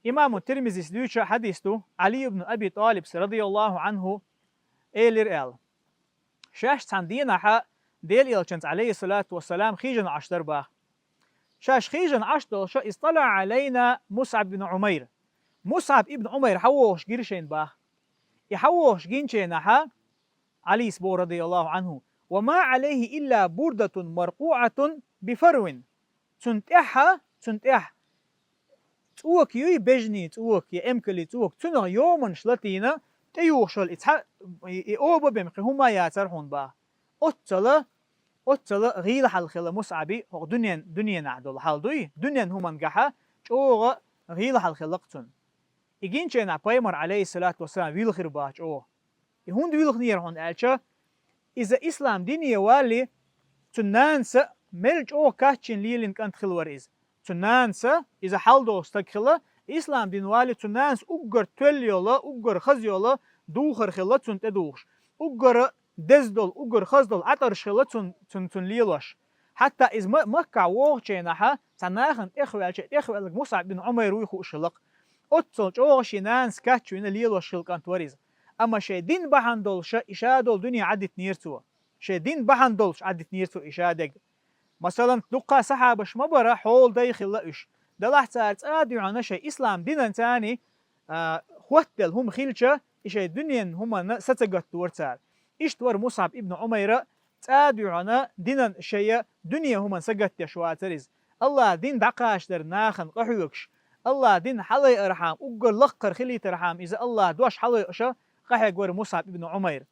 إمام الترمذي سدوشة حديثه علي بن أبي طالب رضي الله عنه إيلر شاش تندينا حق ديل إلشنت عليه الصلاة والسلام خيجن عشتر باخ شاش خيجن عشتر شا اطلع علينا مصعب بن عمير مصعب ابن عمير حوش جيرشين باخ يحوش جينشين حق علي سبو رضي الله عنه وما عليه إلا بردة مرقوعة بفرو تنتحها تنتح توك يوي بجني توك يا امكلي توك تنغ يومن شلتينا تيوخ شل اتح اوبا بمخي هما ياترحون با اتلا غيل حلخل مصعبي هو دنيا نعدل حالدوي دنيا هما نجحا اوغ غيل حلخلقتن يجين شينا بايمر عليه الصلاة والسلام ويل خرباش اوه يهون ويل خنير هون الشا إذا إسلام ديني والي تنانس ملج اوه كاتشين ليلين كانت خلوريز تنانس إذا حالدو استقخلا إسلام دين والي تنانس أجر توليولا أجر خزيولا دوخر خلا تن تدوخش أجر دزدل أجر خزدل عطرش خلا تن ليلوش حتى إذا مكة ووغشينها تناخن إخوال مصعب بن عمير ويخو شلق أتصل جوغشي نانس كاتشوين ليلوش شلقان توريز أما شي دين بحندولش إشادول دنيا عدت نيرتو شي دين بحندولش عدت نيرتو إشادك مثلا دقة صحابش مبرا حول دايخل لأش دلحتارت آديو شي إسلام دين تاني خوتل هم خيلشا إشي دنيا هم ستقت دورتار إشتور مصعب ابن عمير تاديو عنا دين شي دنيا هم سقت يشواترز الله دين دقاش در ناخن قحوكش الله دين حلي أرحام أقر لقر خلي ترحام إذا الله دوش حلي أشا قحي قور مصعب ابن عمير